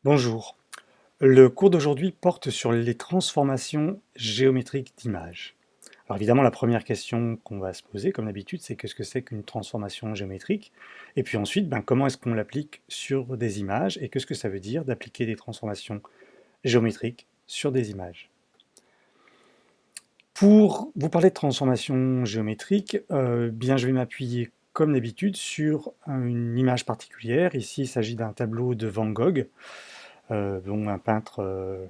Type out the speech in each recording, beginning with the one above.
Bonjour. Le cours d'aujourd'hui porte sur les transformations géométriques d'images. Alors évidemment, la première question qu'on va se poser, comme d'habitude, c'est qu'est-ce que c'est qu'une transformation géométrique? Et puis ensuite, comment est-ce qu'on l'applique sur des images? Et qu'est-ce que ça veut dire d'appliquer des transformations géométriques sur des images? Pour vous parler de transformation géométrique, je vais m'appuyer comme d'habitude sur une image particulière. Ici, il s'agit d'un tableau de Van Gogh, dont un peintre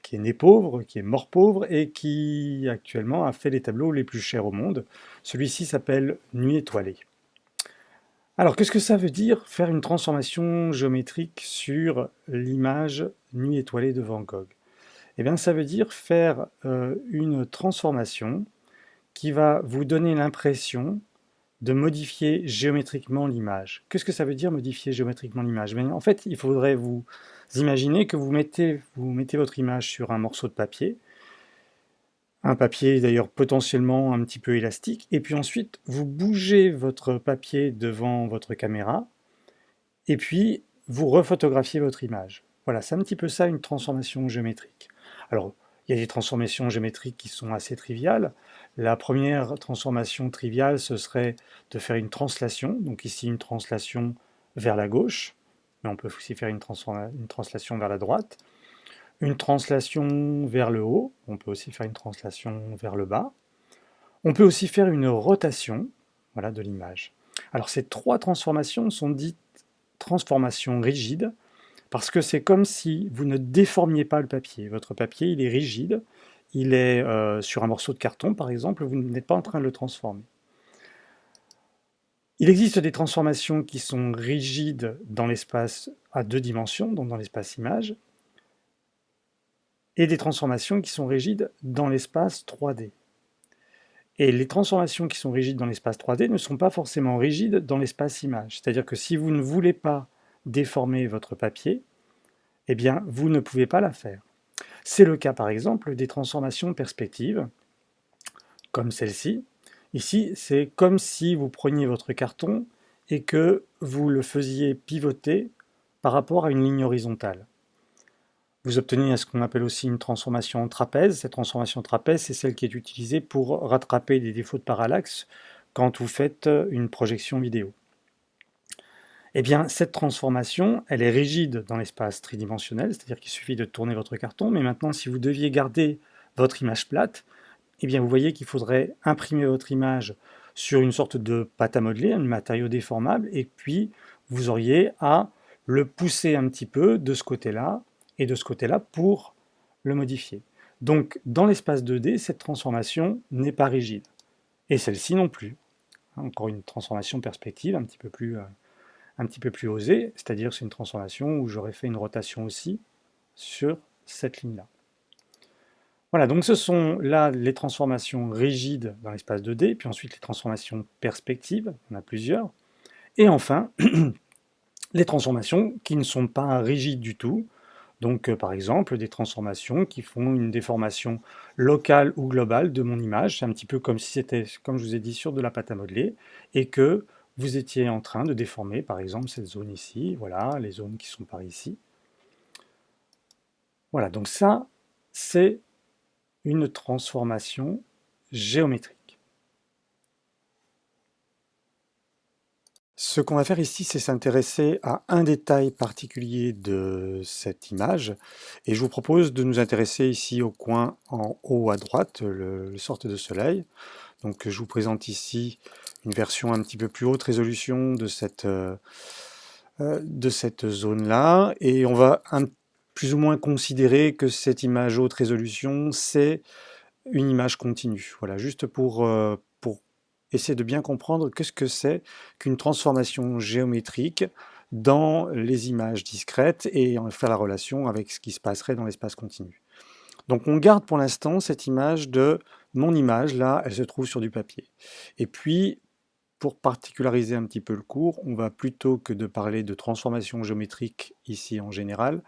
qui est né pauvre, qui est mort pauvre et qui actuellement a fait les tableaux les plus chers au monde. Celui-ci s'appelle Nuit étoilée. Alors qu'est-ce que ça veut dire faire une transformation géométrique sur l'image Nuit étoilée de Van Gogh? Eh bien ça veut dire faire une transformation qui va vous donner l'impression de modifier géométriquement l'image. Qu'est-ce que ça veut dire modifier géométriquement l'image? En fait, il faudrait vous imaginer que vous mettez votre image sur un morceau de papier, un papier d'ailleurs potentiellement un petit peu élastique, et puis ensuite vous bougez votre papier devant votre caméra, et puis vous refotographiez votre image. Voilà, c'est un petit peu ça une transformation géométrique. Alors, il y a des transformations géométriques qui sont assez triviales. La première transformation triviale, ce serait de faire une translation. Donc ici, une translation vers la gauche, mais on peut aussi faire une translation vers la droite. Une translation vers le haut, on peut aussi faire une translation vers le bas. On peut aussi faire une rotation, voilà, de l'image. Alors ces trois transformations sont dites transformations rigides, parce que c'est comme si vous ne déformiez pas le papier. Votre papier, il est rigide, il est sur un morceau de carton, par exemple, vous n'êtes pas en train de le transformer. Il existe des transformations qui sont rigides dans l'espace à deux dimensions, donc dans l'espace image, et des transformations qui sont rigides dans l'espace 3D. Et les transformations qui sont rigides dans l'espace 3D ne sont pas forcément rigides dans l'espace image. C'est-à-dire que si vous ne voulez pas déformer votre papier, eh bien, vous ne pouvez pas la faire. C'est le cas, par exemple, des transformations de perspective, comme celle-ci. Ici, c'est comme si vous preniez votre carton et que vous le faisiez pivoter par rapport à une ligne horizontale. Vous obtenez ce qu'on appelle aussi une transformation trapèze. Cette transformation trapèze, c'est celle qui est utilisée pour rattraper des défauts de parallaxe quand vous faites une projection vidéo. Eh bien, cette transformation, elle est rigide dans l'espace tridimensionnel, c'est-à-dire qu'il suffit de tourner votre carton, mais maintenant, si vous deviez garder votre image plate, eh bien, vous voyez qu'il faudrait imprimer votre image sur une sorte de pâte à modeler, un matériau déformable, et puis vous auriez à le pousser un petit peu de ce côté-là et de ce côté-là pour le modifier. Donc, dans l'espace 2D, cette transformation n'est pas rigide. Et celle-ci non plus. Encore une transformation perspective un petit peu plus osée, c'est-à-dire c'est une transformation où j'aurais fait une rotation aussi sur cette ligne-là. Voilà, donc ce sont là les transformations rigides dans l'espace 2D, puis ensuite les transformations perspectives, on a plusieurs, et enfin les transformations qui ne sont pas rigides du tout, donc par exemple des transformations qui font une déformation locale ou globale de mon image, c'est un petit peu comme si c'était, comme je vous ai dit, sur de la pâte à modeler, et que vous étiez en train de déformer par exemple cette zone ici, voilà, les zones qui sont par ici. Voilà, donc ça, c'est une transformation géométrique. Ce qu'on va faire ici, c'est s'intéresser à un détail particulier de cette image, et je vous propose de nous intéresser ici au coin en haut à droite, le sorte de soleil. Donc je vous présente ici une version un petit peu plus haute résolution de cette zone-là, et on va plus ou moins considérer que cette image haute résolution, c'est une image continue. Voilà, juste pour essayer de bien comprendre qu'est-ce que c'est qu'une transformation géométrique dans les images discrètes et en faire la relation avec ce qui se passerait dans l'espace continu. Donc on garde pour l'instant cette image de mon image, là, elle se trouve sur du papier. Et puis, pour particulariser un petit peu le cours, on va plutôt que de parler de transformation géométrique ici en général,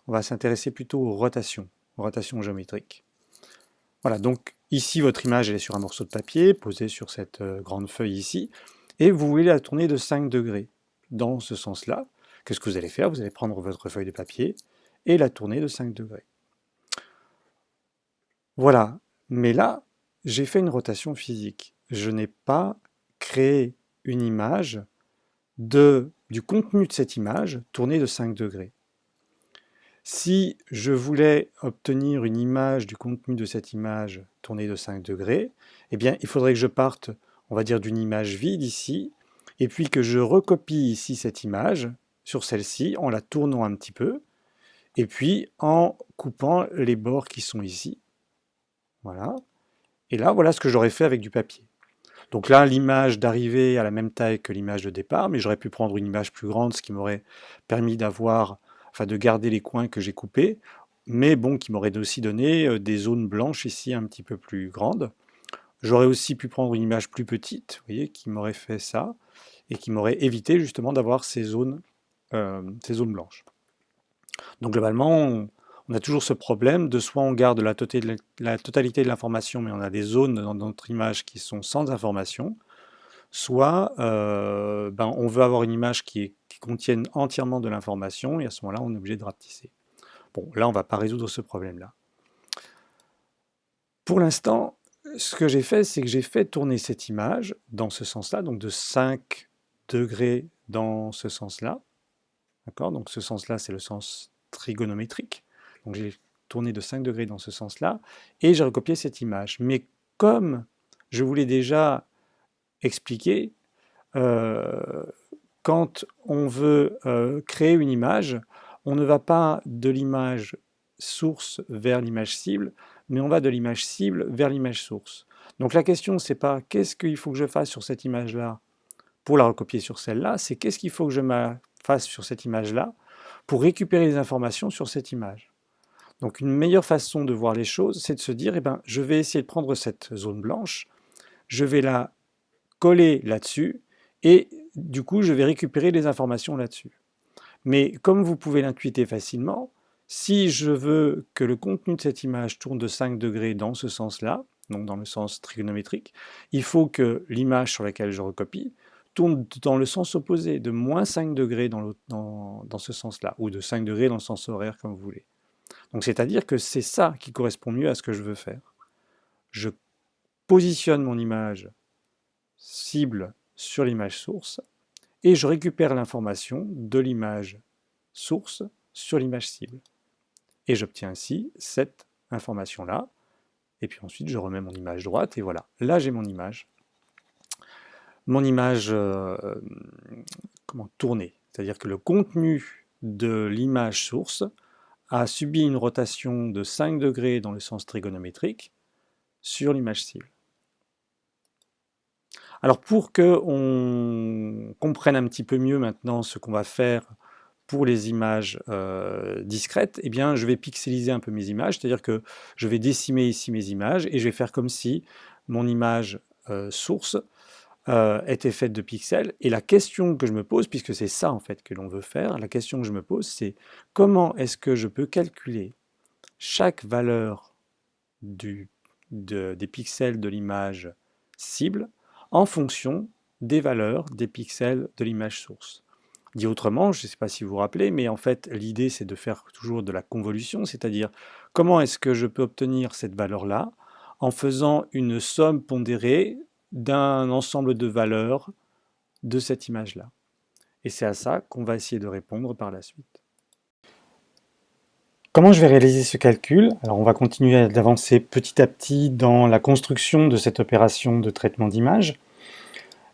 on va s'intéresser plutôt aux rotations géométriques. Voilà, donc ici votre image elle est sur un morceau de papier posé sur cette grande feuille ici, et vous voulez la tourner de 5 degrés dans ce sens-là. Qu'est-ce que vous allez faire? Vous allez prendre votre feuille de papier et la tourner de 5 degrés. Voilà, mais là, j'ai fait une rotation physique. Je n'ai pas créé une image du contenu de cette image tournée de 5 degrés. Si je voulais obtenir une image du contenu de cette image tournée de 5 degrés, eh bien, il faudrait que je parte, on va dire, d'une image vide ici, et puis que je recopie ici cette image sur celle-ci en la tournant un petit peu, et puis en coupant les bords qui sont ici. Voilà. Et là, voilà ce que j'aurais fait avec du papier. Donc là, l'image d'arrivée à la même taille que l'image de départ, mais j'aurais pu prendre une image plus grande, ce qui m'aurait permis de garder les coins que j'ai coupés, mais bon, qui m'aurait aussi donné des zones blanches ici un petit peu plus grandes. J'aurais aussi pu prendre une image plus petite, vous voyez, qui m'aurait fait ça, et qui m'aurait évité justement d'avoir ces zones blanches. Donc globalement, on a toujours ce problème de soit on garde la totalité de l'information, mais on a des zones dans notre image qui sont sans information, soit on veut avoir une image qui contienne entièrement de l'information, et à ce moment-là, on est obligé de rapetisser. Bon, là, on ne va pas résoudre ce problème-là. Pour l'instant, ce que j'ai fait, c'est que j'ai fait tourner cette image dans ce sens-là, donc de 5 degrés dans ce sens-là. D'accord? Donc ce sens-là, c'est le sens trigonométrique. Donc j'ai tourné de 5 degrés dans ce sens-là, et j'ai recopié cette image. Mais comme je vous l'ai déjà expliqué, quand on veut créer une image, on ne va pas de l'image source vers l'image cible, mais on va de l'image cible vers l'image source. Donc la question, c'est pas qu'est-ce qu'il faut que je fasse sur cette image-là pour la recopier sur celle-là, c'est qu'est-ce qu'il faut que je fasse sur cette image-là pour récupérer les informations sur cette image. Donc une meilleure façon de voir les choses, c'est de se dire, je vais essayer de prendre cette zone blanche, je vais la coller là-dessus, et du coup, je vais récupérer les informations là-dessus. Mais comme vous pouvez l'intuiter facilement, si je veux que le contenu de cette image tourne de 5 degrés dans ce sens-là, donc dans le sens trigonométrique, il faut que l'image sur laquelle je recopie tourne dans le sens opposé, de moins 5 degrés dans ce sens-là, ou de 5 degrés dans le sens horaire, comme vous voulez. Donc c'est-à-dire que c'est ça qui correspond mieux à ce que je veux faire. Je positionne mon image cible sur l'image source, et je récupère l'information de l'image source sur l'image cible. Et j'obtiens ainsi cette information-là, et puis ensuite je remets mon image droite, et voilà. Là j'ai mon image. Mon image tournée, c'est-à-dire que le contenu de l'image source a subi une rotation de 5 degrés dans le sens trigonométrique sur l'image cible. Alors pour qu'on comprenne un petit peu mieux maintenant ce qu'on va faire pour les images discrètes, eh bien je vais pixeliser un peu mes images, c'est-à-dire que je vais décimer ici mes images et je vais faire comme si mon image source était faite de pixels. Et la question que je me pose, puisque c'est ça en fait que l'on veut faire, la question que je me pose, c'est comment est-ce que je peux calculer chaque valeur des pixels de l'image cible en fonction des valeurs des pixels de l'image source. Dit autrement, je ne sais pas si vous vous rappelez, mais en fait l'idée c'est de faire toujours de la convolution, c'est-à-dire comment est-ce que je peux obtenir cette valeur-là en faisant une somme pondérée d'un ensemble de valeurs de cette image-là. Et c'est à ça qu'on va essayer de répondre par la suite. Comment je vais réaliser ce calcul? Alors on va continuer d'avancer petit à petit dans la construction de cette opération de traitement d'image.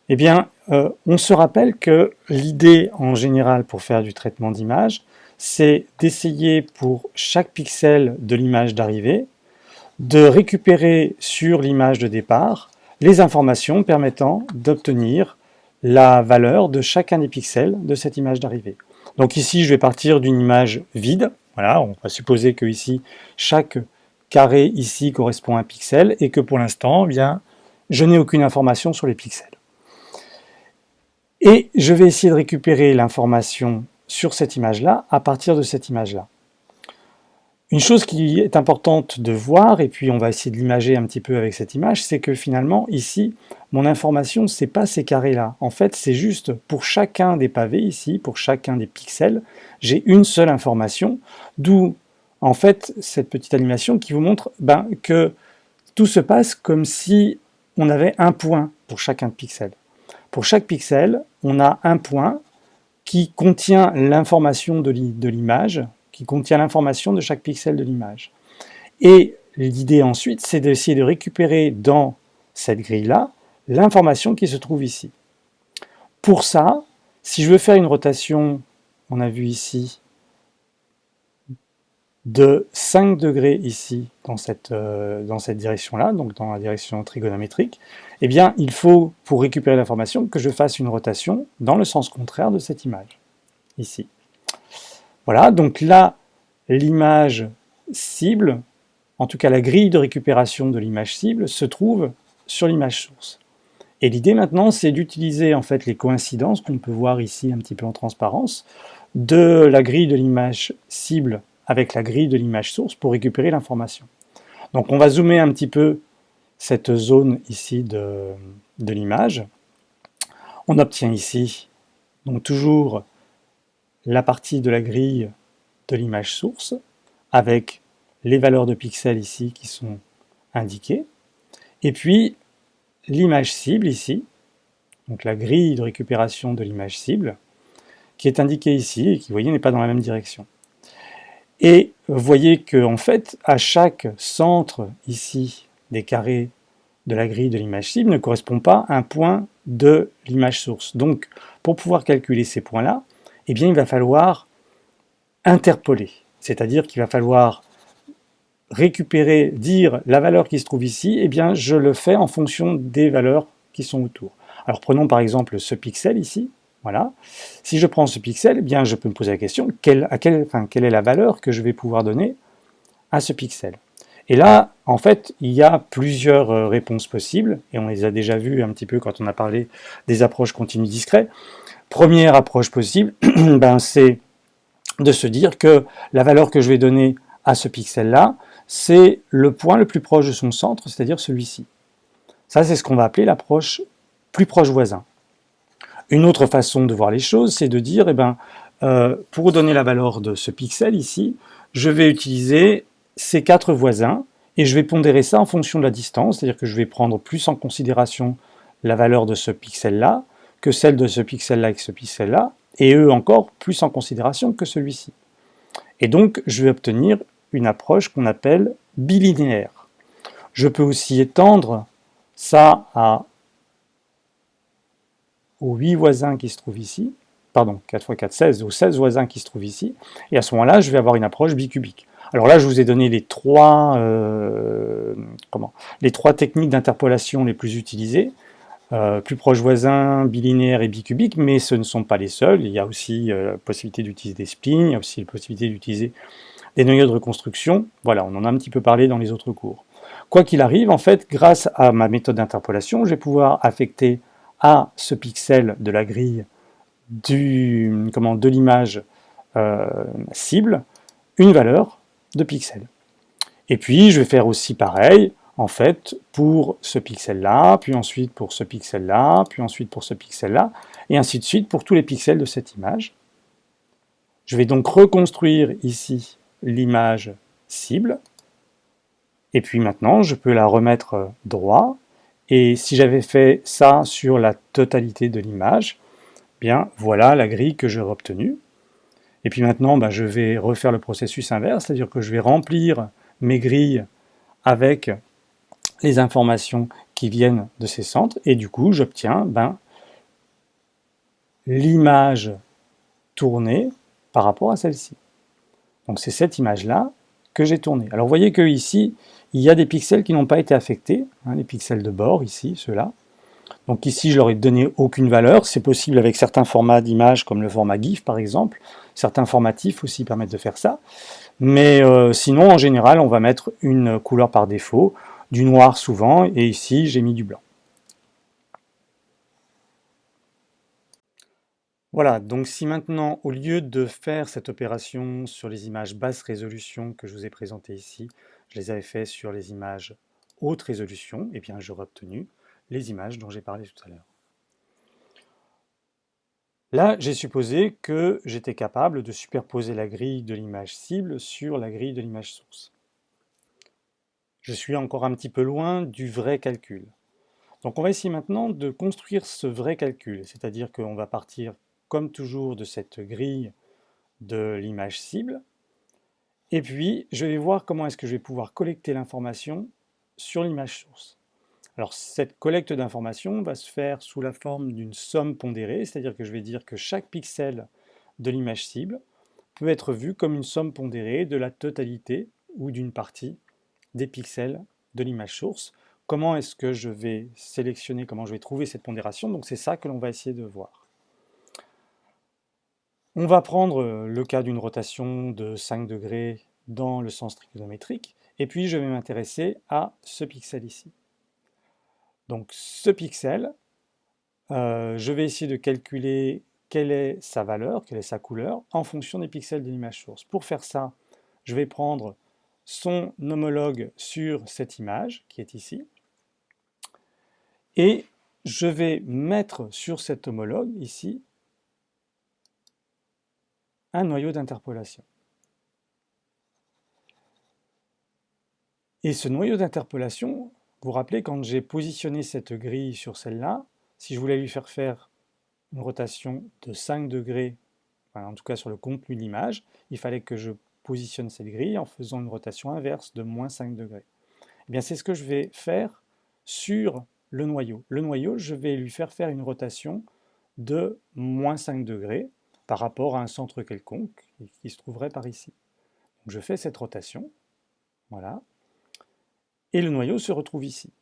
Eh bien, on se rappelle que l'idée en général pour faire du traitement d'image, c'est d'essayer pour chaque pixel de l'image d'arrivée, de récupérer sur l'image de départ les informations permettant d'obtenir la valeur de chacun des pixels de cette image d'arrivée. Donc ici, je vais partir d'une image vide. Voilà, on va supposer que ici, chaque carré ici correspond à un pixel et que pour l'instant, eh bien, je n'ai aucune information sur les pixels. Et je vais essayer de récupérer l'information sur cette image-là à partir de cette image-là. Une chose qui est importante de voir, et puis on va essayer de l'imager un petit peu avec cette image, c'est que finalement, ici, mon information, c'est pas ces carrés-là. En fait, c'est juste pour chacun des pavés ici, pour chacun des pixels, j'ai une seule information, d'où, en fait, cette petite animation qui vous montre que tout se passe comme si on avait un point pour chacun de pixels. Pour chaque pixel, on a un point qui contient l'information de l'image, qui contient l'information de chaque pixel de l'image. Et l'idée ensuite, c'est d'essayer de récupérer dans cette grille-là l'information qui se trouve ici. Pour ça, si je veux faire une rotation, on a vu ici, de 5 degrés ici, dans cette direction-là, donc dans la direction trigonométrique, eh bien, il faut, pour récupérer l'information, que je fasse une rotation dans le sens contraire de cette image, ici. Voilà, donc là, l'image cible, en tout cas la grille de récupération de l'image cible, se trouve sur l'image source. Et l'idée maintenant, c'est d'utiliser en fait les coïncidences qu'on peut voir ici un petit peu en transparence, de la grille de l'image cible avec la grille de l'image source pour récupérer l'information. Donc on va zoomer un petit peu cette zone ici de l'image. On obtient ici donc toujours la partie de la grille de l'image source avec les valeurs de pixels ici qui sont indiquées, et puis l'image cible ici, donc la grille de récupération de l'image cible, qui est indiquée ici et qui, vous voyez, n'est pas dans la même direction. Et vous voyez qu'en fait, à chaque centre ici des carrés de la grille de l'image cible ne correspond pas à un point de l'image source. Donc, pour pouvoir calculer ces points-là, eh bien, il va falloir interpoler. C'est-à-dire qu'il va falloir récupérer, dire la valeur qui se trouve ici, eh bien, je le fais en fonction des valeurs qui sont autour. Alors, prenons par exemple ce pixel ici. Voilà. Si je prends ce pixel, eh bien, je peux me poser la question, quelle est la valeur que je vais pouvoir donner à ce pixel? Et là, en fait, il y a plusieurs réponses possibles, et on les a déjà vues un petit peu quand on a parlé des approches continues discrètes. Première approche possible, c'est de se dire que la valeur que je vais donner à ce pixel-là, c'est le point le plus proche de son centre, c'est-à-dire celui-ci. Ça, c'est ce qu'on va appeler l'approche plus proche voisin. Une autre façon de voir les choses, c'est de dire, pour donner la valeur de ce pixel ici, je vais utiliser ces 4 voisins et je vais pondérer ça en fonction de la distance, c'est-à-dire que je vais prendre plus en considération la valeur de ce pixel-là que celle de ce pixel-là avec ce pixel-là, et eux encore plus en considération que celui-ci. Et donc, je vais obtenir une approche qu'on appelle bilinéaire. Je peux aussi étendre ça aux 8 voisins qui se trouvent ici, pardon, 4 x 4, 16, aux 16 voisins qui se trouvent ici, et à ce moment-là, je vais avoir une approche bicubique. Alors là, je vous ai donné les trois techniques d'interpolation les plus utilisées, plus proche voisin, bilinéaire et bicubique, mais ce ne sont pas les seuls. Il y a aussi la possibilité d'utiliser des splines, il y a aussi la possibilité d'utiliser des noyaux de reconstruction. Voilà, on en a un petit peu parlé dans les autres cours. Quoi qu'il arrive, en fait, grâce à ma méthode d'interpolation, je vais pouvoir affecter à ce pixel de la grille de l'image cible une valeur de pixel. Et puis, je vais faire aussi pareil, en fait, pour ce pixel-là, puis ensuite pour ce pixel-là, puis ensuite pour ce pixel-là, et ainsi de suite pour tous les pixels de cette image. Je vais donc reconstruire ici l'image cible, et puis maintenant, je peux la remettre droit, et si j'avais fait ça sur la totalité de l'image, bien voilà la grille que j'aurais obtenue. Et puis maintenant, je vais refaire le processus inverse, c'est-à-dire que je vais remplir mes grilles avec les informations qui viennent de ces centres, et du coup, j'obtiens l'image tournée par rapport à celle-ci. Donc c'est cette image-là que j'ai tournée. Alors vous voyez que ici, il y a des pixels qui n'ont pas été affectés, les pixels de bord, ici, ceux-là. Donc ici, je leur ai donné aucune valeur. C'est possible avec certains formats d'images, comme le format GIF par exemple. Certains formatifs aussi permettent de faire ça. Mais sinon, en général, on va mettre une couleur par défaut, du noir souvent, et ici, j'ai mis du blanc. Voilà, donc si maintenant, au lieu de faire cette opération sur les images basse résolution que je vous ai présentées ici, je les avais fait sur les images haute résolution, eh bien j'aurais obtenu les images dont j'ai parlé tout à l'heure. Là, j'ai supposé que j'étais capable de superposer la grille de l'image cible sur la grille de l'image source. Je suis encore un petit peu loin du vrai calcul. Donc on va essayer maintenant de construire ce vrai calcul, c'est-à-dire qu'on va partir comme toujours de cette grille de l'image cible, et puis je vais voir comment est-ce que je vais pouvoir collecter l'information sur l'image source. Alors cette collecte d'informations va se faire sous la forme d'une somme pondérée, c'est-à-dire que je vais dire que chaque pixel de l'image cible peut être vu comme une somme pondérée de la totalité ou d'une partie des pixels de l'image source. Comment est-ce que je vais sélectionner, comment je vais trouver cette pondération? Donc c'est ça que l'on va essayer de voir. On va prendre le cas d'une rotation de 5 degrés dans le sens trigonométrique, et puis je vais m'intéresser à ce pixel ici. Donc ce pixel, je vais essayer de calculer quelle est sa valeur, quelle est sa couleur, en fonction des pixels de l'image source. Pour faire ça, je vais prendre son homologue sur cette image, qui est ici, et je vais mettre sur cet homologue, ici, un noyau d'interpolation. Et ce noyau d'interpolation, vous vous rappelez, quand j'ai positionné cette grille sur celle-là, si je voulais lui faire une rotation de 5 degrés, enfin, en tout cas sur le contenu de l'image, il fallait que je positionne cette grille en faisant une rotation inverse de moins 5 degrés. Eh bien, c'est ce que je vais faire sur le noyau. Le noyau, je vais lui faire une rotation de moins 5 degrés par rapport à un centre quelconque qui se trouverait par ici. Donc, je fais cette rotation, voilà, et le noyau se retrouve ici.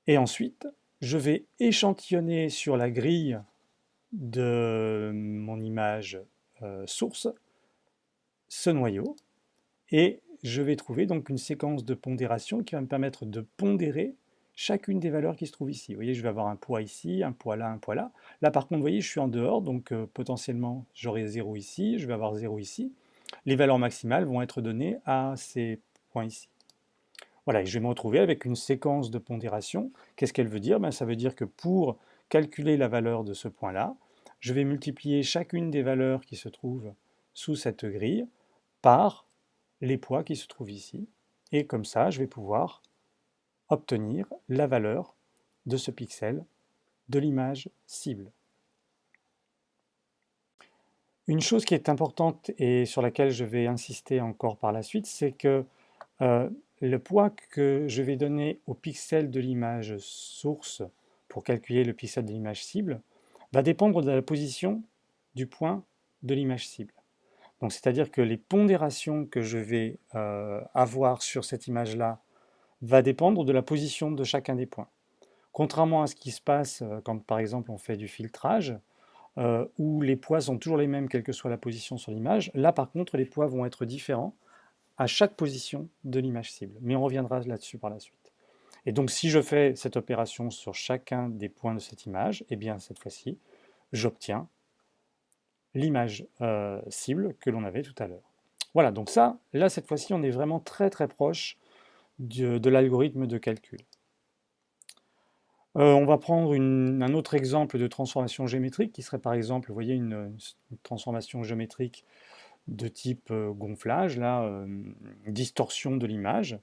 Et ensuite, je vais échantillonner sur la grille de mon image source ce noyau, et je vais trouver donc une séquence de pondération qui va me permettre de pondérer chacune des valeurs qui se trouvent ici. Vous voyez, je vais avoir un poids ici, un poids là, un poids là. Là, par contre, vous voyez, je suis en dehors, donc potentiellement, j'aurai 0 ici, je vais avoir 0 ici. Les valeurs maximales vont être données à ces points ici. Voilà, et je vais me retrouver avec une séquence de pondération. Qu'est-ce qu'elle veut dire? Ça veut dire que pour calculer la valeur de ce point-là, je vais multiplier chacune des valeurs qui se trouvent sous cette grille par les poids qui se trouvent ici. Et comme ça, je vais pouvoir obtenir la valeur de ce pixel de l'image cible. Une chose qui est importante et sur laquelle je vais insister encore par la suite, c'est que le poids que je vais donner au pixel de l'image source pour calculer le pixel de l'image cible va dépendre de la position du point de l'image cible. Donc c'est-à-dire que les pondérations que je vais avoir sur cette image-là va dépendre de la position de chacun des points. Contrairement à ce qui se passe quand par exemple on fait du filtrage, où les poids sont toujours les mêmes quelle que soit la position sur l'image, là par contre les poids vont être différents à chaque position de l'image cible. Mais on reviendra là-dessus par la suite. Et donc si je fais cette opération sur chacun des points de cette image, eh bien cette fois-ci, j'obtiens l'image cible que l'on avait tout à l'heure. Voilà, donc ça, là cette fois-ci, on est vraiment très très proche de l'algorithme de calcul. On va prendre un autre exemple de transformation géométrique qui serait par exemple, vous voyez, une transformation géométrique de type gonflage, là, distorsion de l'image.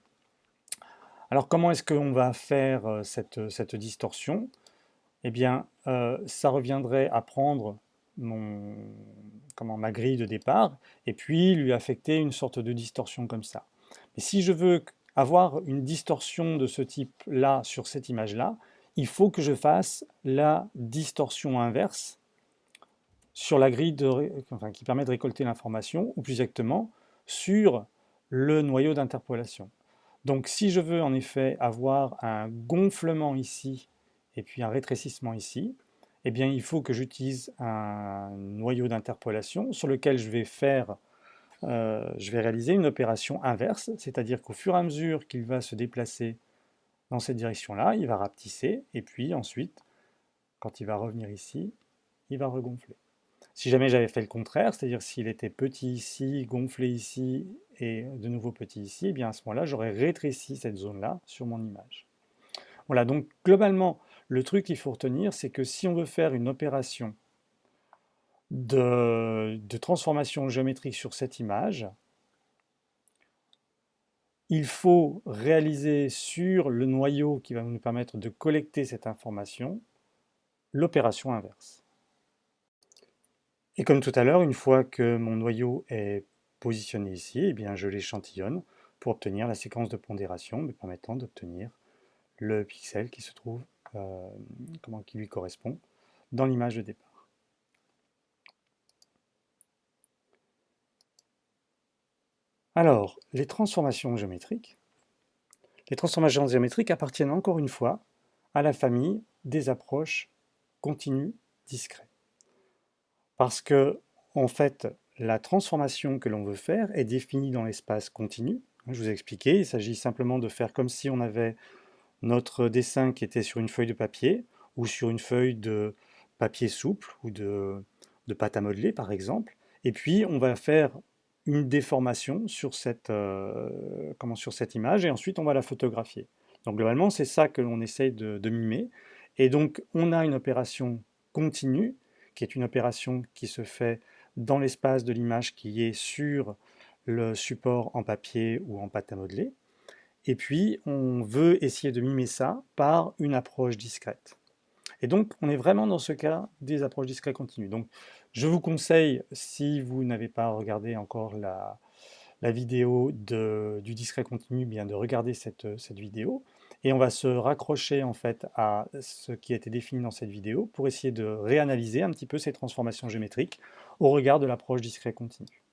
Alors comment est-ce qu'on va faire cette distorsion? Eh bien, ça reviendrait à prendre ma grille de départ et puis lui affecter une sorte de distorsion comme ça. Mais si je veux avoir une distorsion de ce type-là sur cette image-là, il faut que je fasse la distorsion inverse sur la grille qui permet de récolter l'information, ou plus exactement sur le noyau d'interpolation. Donc si je veux en effet avoir un gonflement ici et puis un rétrécissement ici, eh bien il faut que j'utilise un noyau d'interpolation sur lequel je vais réaliser une opération inverse, c'est-à-dire qu'au fur et à mesure qu'il va se déplacer dans cette direction-là, il va rapetisser, et puis ensuite, quand il va revenir ici, il va regonfler. Si jamais j'avais fait le contraire, c'est-à-dire s'il était petit ici, gonflé ici et de nouveau petit ici, eh bien à ce moment-là, j'aurais rétréci cette zone-là sur mon image. Voilà, donc globalement, le truc qu'il faut retenir, c'est que si on veut faire une opération de transformation géométrique sur cette image, il faut réaliser sur le noyau qui va nous permettre de collecter cette information l'opération inverse. Et comme tout à l'heure, une fois que mon noyau est positionné ici, eh bien je l'échantillonne pour obtenir la séquence de pondération me permettant d'obtenir le pixel qui se trouve, qui lui correspond dans l'image de départ. Alors, les transformations géométriques appartiennent encore une fois à la famille des approches continues discrètes. Parce que, en fait, la transformation que l'on veut faire est définie dans l'espace continu. Je vous ai expliqué, il s'agit simplement de faire comme si on avait notre dessin qui était sur une feuille de papier ou sur une feuille de papier souple ou de pâte à modeler, par exemple. Et puis, on va faire une déformation sur cette image et ensuite on va la photographier. Donc globalement, c'est ça que l'on essaye de mimer. Et donc, on a une opération continue, qui est une opération qui se fait dans l'espace de l'image qui est sur le support en papier ou en pâte à modeler. Et puis, on veut essayer de mimer ça par une approche discrète. Et donc, on est vraiment dans ce cas des approches discrètes continues. Donc, je vous conseille, si vous n'avez pas regardé encore la vidéo du discret continu, bien de regarder cette vidéo. Et on va se raccrocher en fait à ce qui a été défini dans cette vidéo pour essayer de réanalyser un petit peu ces transformations géométriques au regard de l'approche discret continu.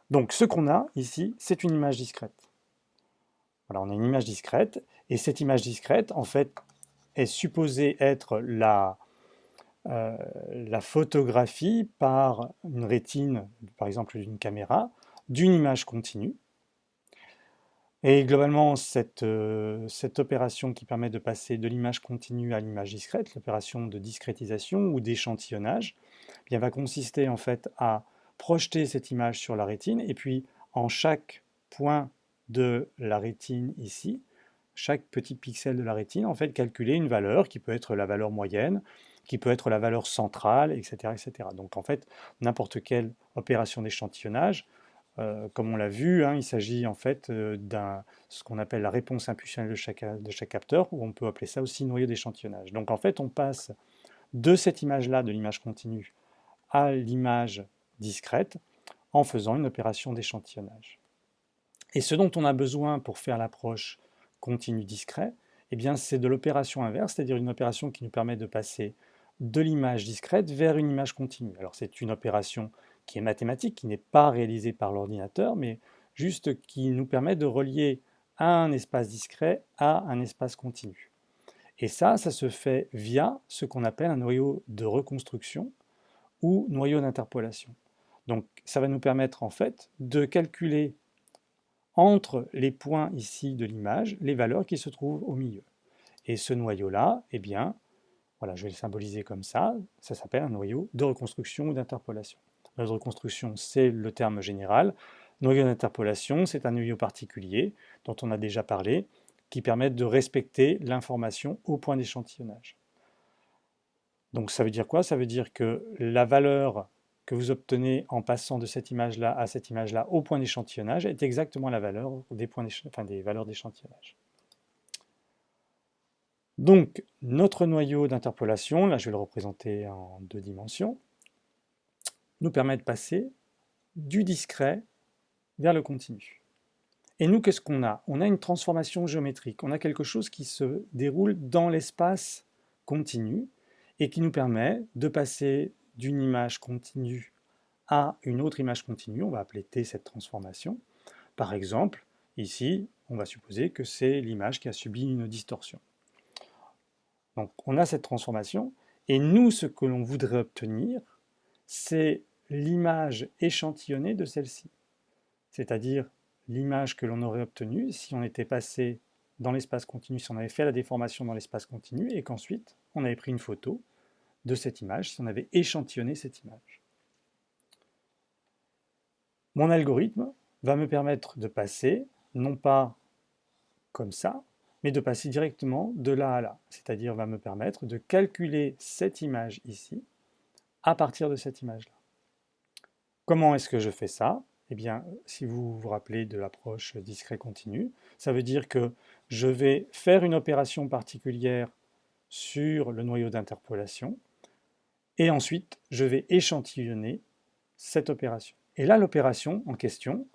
Donc, ce qu'on a ici, c'est une image discrète. Voilà, on a une image discrète, et cette image discrète, en fait, est supposée être la photographie par une rétine, par exemple d'une caméra, d'une image continue. Et globalement, cette opération qui permet de passer de l'image continue à l'image discrète, l'opération de discrétisation ou d'échantillonnage, bien, va consister en fait à projeter cette image sur la rétine, et puis en chaque point de la rétine ici, chaque petit pixel de la rétine, en fait, calculer une valeur qui peut être la valeur moyenne, qui peut être la valeur centrale, etc. etc. Donc en fait, n'importe quelle opération d'échantillonnage, comme on l'a vu, hein, il s'agit en fait ce qu'on appelle la réponse impulsionnelle de chaque capteur, ou on peut appeler ça aussi noyau d'échantillonnage. Donc en fait, on passe de cette image-là, de l'image continue, à l'image discrète, en faisant une opération d'échantillonnage. Et ce dont on a besoin pour faire l'approche continue discret, eh bien, c'est de l'opération inverse, c'est-à-dire une opération qui nous permet de passer de l'image discrète vers une image continue. Alors c'est une opération qui est mathématique, qui n'est pas réalisée par l'ordinateur, mais juste qui nous permet de relier un espace discret à un espace continu. Et ça se fait via ce qu'on appelle un noyau de reconstruction ou noyau d'interpolation. Donc ça va nous permettre en fait de calculer entre les points ici de l'image les valeurs qui se trouvent au milieu. Et ce noyau-là, eh bien, voilà, je vais le symboliser comme ça s'appelle un noyau de reconstruction ou d'interpolation. La reconstruction, c'est le terme général. Noyau d'interpolation, c'est un noyau particulier dont on a déjà parlé, qui permet de respecter l'information au point d'échantillonnage. Donc ça veut dire quoi? Ça veut dire que la valeur que vous obtenez en passant de cette image-là à cette image-là au point d'échantillonnage est exactement la valeur des valeurs d'échantillonnage. Donc, notre noyau d'interpolation, là je vais le représenter en 2 dimensions, nous permet de passer du discret vers le continu. Et nous, qu'est-ce qu'on a? On a une transformation géométrique, on a quelque chose qui se déroule dans l'espace continu et qui nous permet de passer d'une image continue à une autre image continue, on va appeler T cette transformation. Par exemple, ici, on va supposer que c'est l'image qui a subi une distorsion. Donc on a cette transformation, et nous, ce que l'on voudrait obtenir, c'est l'image échantillonnée de celle-ci. C'est-à-dire l'image que l'on aurait obtenue si on était passé dans l'espace continu, si on avait fait la déformation dans l'espace continu, et qu'ensuite on avait pris une photo de cette image, si on avait échantillonné cette image. Mon algorithme va me permettre de passer, non pas comme ça, mais de passer directement de là à là, c'est-à-dire va me permettre de calculer cette image ici à partir de cette image-là. Comment est-ce que je fais ça? Eh bien, si vous vous rappelez de l'approche discret continu, ça veut dire que je vais faire une opération particulière sur le noyau d'interpolation et ensuite je vais échantillonner cette opération. Et là, l'opération en question,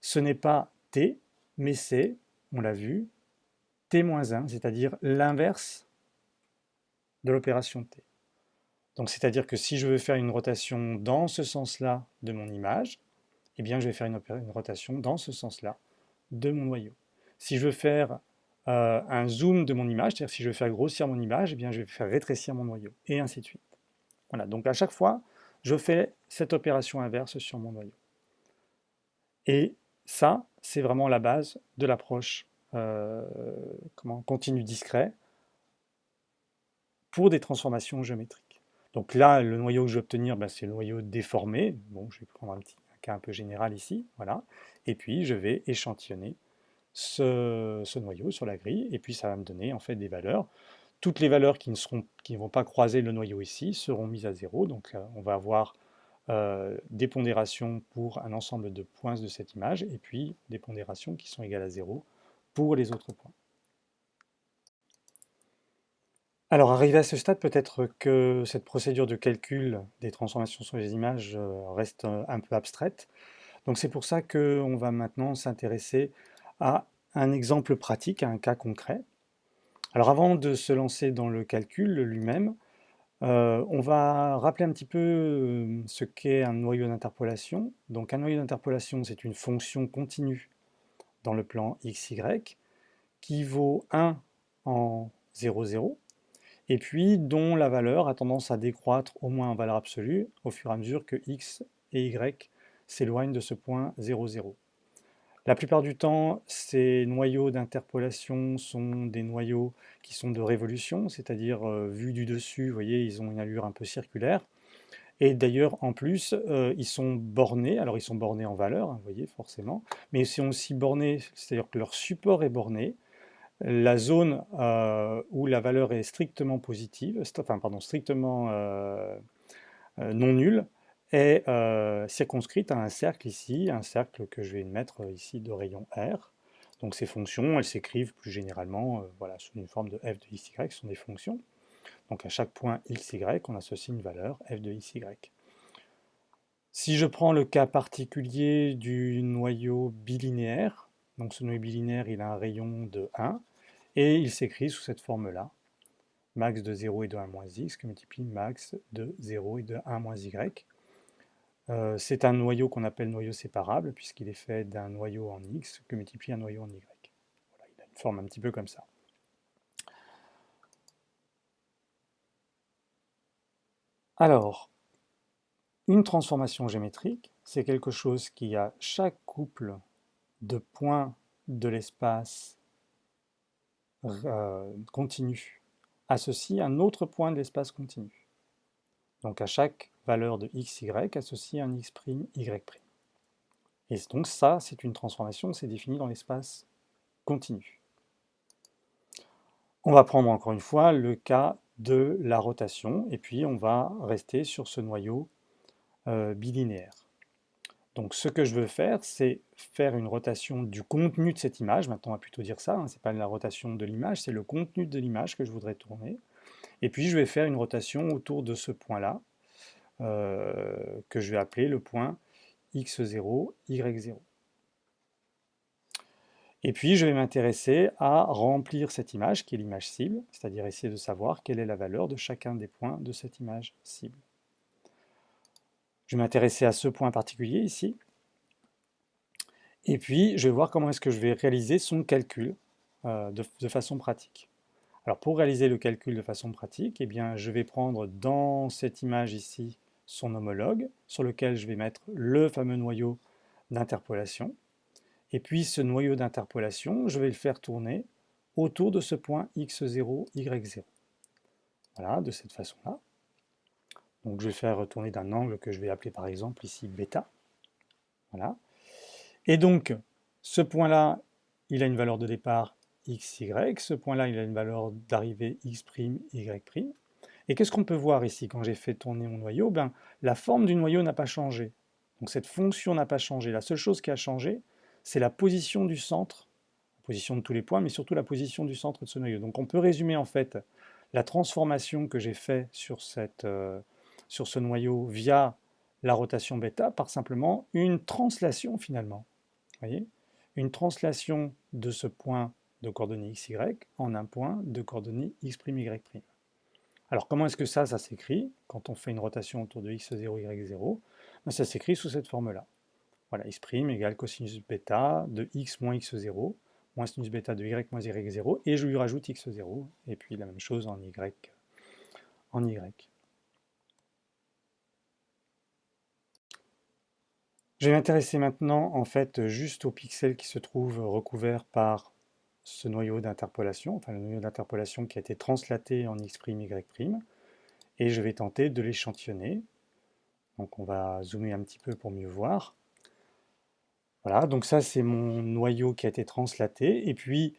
ce n'est pas t, mais c'est, on l'a vu, t-1, c'est-à-dire l'inverse de l'opération t. Donc, c'est-à-dire que si je veux faire une rotation dans ce sens-là de mon image, eh bien, je vais faire une rotation dans ce sens-là de mon noyau. Si je veux faire un zoom de mon image, c'est-à-dire si je veux faire grossir mon image, eh bien, je vais faire rétrécir mon noyau, et ainsi de suite. Voilà, donc à chaque fois, je fais cette opération inverse sur mon noyau. Et ça, c'est vraiment la base de l'approche continu discret pour des transformations géométriques. Donc là, le noyau que je vais obtenir, c'est le noyau déformé. Bon, je vais prendre un cas un peu général ici, voilà. Et puis, je vais échantillonner ce noyau sur la grille, et puis ça va me donner en fait des valeurs. Toutes les valeurs qui ne vont pas croiser le noyau ici seront mises à 0. Donc on va avoir des pondérations pour un ensemble de points de cette image, et puis des pondérations qui sont égales à 0 pour les autres points. Alors, arrivé à ce stade, peut-être que cette procédure de calcul des transformations sur les images reste un peu abstraite. Donc c'est pour ça qu'on va maintenant s'intéresser à un exemple pratique, à un cas concret. Alors avant de se lancer dans le calcul lui-même, on va rappeler un petit peu ce qu'est un noyau d'interpolation. Donc un noyau d'interpolation, c'est une fonction continue dans le plan xy qui vaut 1 en 0, 0, et puis dont la valeur a tendance à décroître au moins en valeur absolue au fur et à mesure que x et y s'éloignent de ce point 0, 0. La plupart du temps, ces noyaux d'interpolation sont des noyaux qui sont de révolution, c'est-à-dire vus du dessus, vous voyez, ils ont une allure un peu circulaire. Et d'ailleurs, en plus, ils sont bornés, alors ils sont bornés en valeur, hein, vous voyez, forcément, mais ils sont aussi bornés, c'est-à-dire que leur support est borné. La zone où la valeur est strictement positive, enfin, pardon, strictement non nulle, est circonscrite à un cercle ici, un cercle que je vais mettre ici de rayon R. Donc ces fonctions, elles s'écrivent plus généralement voilà, sous une forme de f de xy, ce sont des fonctions. Donc à chaque point xy, on associe une valeur f de xy. Si je prends le cas particulier du noyau bilinéaire, donc ce noyau bilinéaire, il a un rayon de 1, et il s'écrit sous cette forme-là, max de 0 et de 1 moins x, que multiplie max de 0 et de 1 moins y. C'est un noyau qu'on appelle noyau séparable, puisqu'il est fait d'un noyau en x que multiplie un noyau en y. Voilà, il a une forme un petit peu comme ça. Alors, une transformation géométrique, c'est quelque chose qui, à chaque couple de points de l'espace continu, associe un autre point de l'espace continu. Donc à chaque valeur de x, y, associe un x', y'. Et donc ça, c'est une transformation, c'est défini dans l'espace continu. On va prendre encore une fois le cas de la rotation, et puis on va rester sur ce noyau bilinéaire. Donc ce que je veux faire, c'est faire une rotation du contenu de cette image. Maintenant, on va plutôt dire ça, hein, ce n'est pas la rotation de l'image, c'est le contenu de l'image que je voudrais tourner. Et puis je vais faire une rotation autour de ce point-là, que je vais appeler le point x0, y0. Et puis je vais m'intéresser à remplir cette image, qui est l'image cible, c'est-à-dire essayer de savoir quelle est la valeur de chacun des points de cette image cible. Je vais m'intéresser à ce point particulier ici, et puis je vais voir comment est-ce que je vais réaliser son calcul de façon pratique. Alors pour réaliser le calcul de façon pratique, eh bien, je vais prendre dans cette image ici son homologue, sur lequel je vais mettre le fameux noyau d'interpolation. Et puis ce noyau d'interpolation, je vais le faire tourner autour de ce point x0, y0. Voilà, de cette façon-là. Donc je vais faire tourner d'un angle que je vais appeler par exemple ici bêta. Voilà. Et donc, ce point-là, il a une valeur de départ x, y. Ce point-là, il a une valeur d'arrivée x', y'. Et qu'est-ce qu'on peut voir ici quand j'ai fait tourner mon noyau? Ben, la forme du noyau n'a pas changé. Donc cette fonction n'a pas changé. La seule chose qui a changé, c'est la position du centre, la position de tous les points, mais surtout la position du centre de ce noyau. Donc on peut résumer en fait la transformation que j'ai faite sur ce noyau via la rotation bêta par simplement une translation finalement. Voyez, une translation de ce point de coordonnées x, y en un point de coordonnées x', y'. Alors comment est-ce que ça s'écrit quand on fait une rotation autour de x0, y0? Ben, ça s'écrit sous cette forme-là. Voilà, x' égale cosinus bêta de x moins x0, moins sinus bêta de y moins y0, et je lui rajoute x0, et puis la même chose en y. Je vais m'intéresser maintenant en fait juste aux pixels qui se trouvent recouverts par ce noyau d'interpolation, enfin le noyau d'interpolation qui a été translaté en x', y', et je vais tenter de l'échantillonner. Donc on va zoomer un petit peu pour mieux voir. Voilà, donc ça c'est mon noyau qui a été translaté, et puis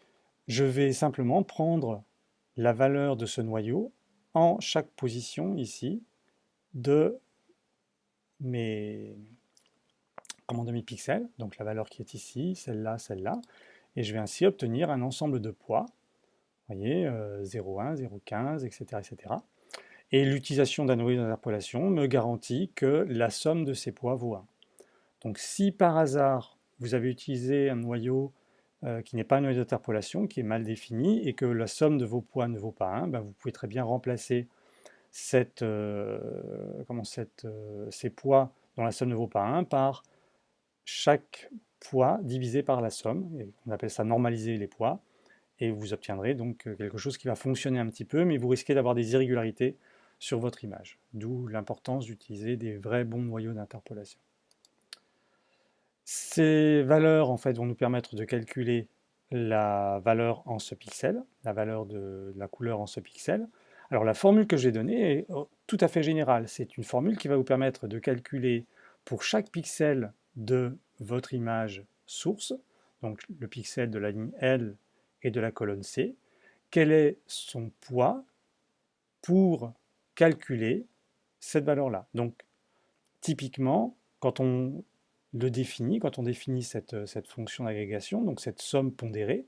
je vais simplement prendre la valeur de ce noyau en chaque position ici de mes, de mes pixels, donc la valeur qui est ici, celle-là, celle-là, et je vais ainsi obtenir un ensemble de poids, vous voyez, 0,1, 0,15, etc., etc. Et l'utilisation d'un noyau d'interpolation me garantit que la somme de ces poids vaut 1. Donc si par hasard vous avez utilisé un noyau qui n'est pas un noyau d'interpolation, qui est mal défini, et que la somme de vos poids ne vaut pas 1, ben vous pouvez très bien remplacer ces poids dont la somme ne vaut pas 1 par chaque poids divisé par la somme, et on appelle ça normaliser les poids, et vous obtiendrez donc quelque chose qui va fonctionner un petit peu, mais vous risquez d'avoir des irrégularités sur votre image, d'où l'importance d'utiliser des vrais bons noyaux d'interpolation. Ces valeurs en fait vont nous permettre de calculer la valeur en ce pixel, la valeur de la couleur en ce pixel. Alors la formule que j'ai donnée est tout à fait générale. C'est une formule qui va vous permettre de calculer pour chaque pixel de votre image source, donc le pixel de la ligne L et de la colonne C, quel est son poids pour calculer cette valeur-là. Donc typiquement, quand on quand on définit cette fonction d'agrégation, donc cette somme pondérée,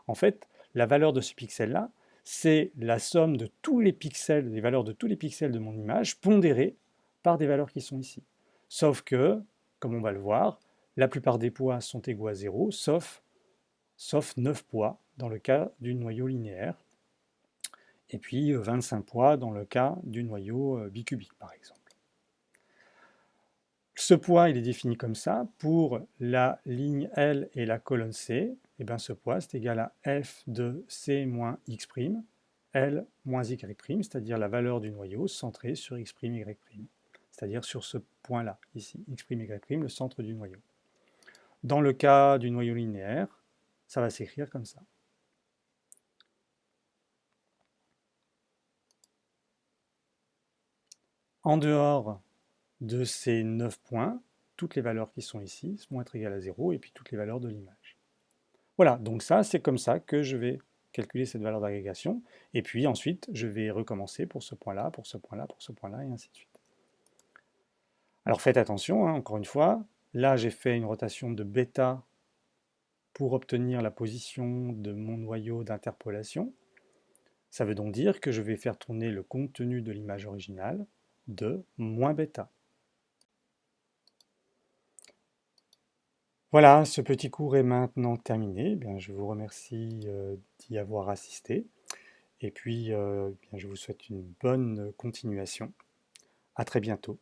en fait, la valeur de ce pixel-là, c'est la somme de tous les pixels, les valeurs de tous les pixels de mon image, pondérées par des valeurs qui sont ici. Sauf que, comme on va le voir, la plupart des poids sont égaux à 0, sauf 9 poids dans le cas du noyau linéaire, et puis 25 poids dans le cas du noyau bicubique, par exemple. Ce poids, il est défini comme ça. Pour la ligne L et la colonne C, et bien ce poids, c'est égal à f de C moins x', L moins y', c'est-à-dire la valeur du noyau centrée sur x', y', c'est-à-dire sur ce point-là, ici, x', y', le centre du noyau. Dans le cas du noyau linéaire, ça va s'écrire comme ça. En dehors de ces 9 points, toutes les valeurs qui sont ici vont être égales à 0, et puis toutes les valeurs de l'image. Voilà, donc ça, c'est comme ça que je vais calculer cette valeur d'agrégation, et puis ensuite, je vais recommencer pour ce point-là, pour ce point-là, pour ce point-là, et ainsi de suite. Alors faites attention, hein, encore une fois, là j'ai fait une rotation de bêta pour obtenir la position de mon noyau d'interpolation. Ça veut donc dire que je vais faire tourner le contenu de l'image originale de moins bêta. Voilà, ce petit cours est maintenant terminé. Bien, je vous remercie d'y avoir assisté. Et puis, bien, je vous souhaite une bonne continuation. À très bientôt.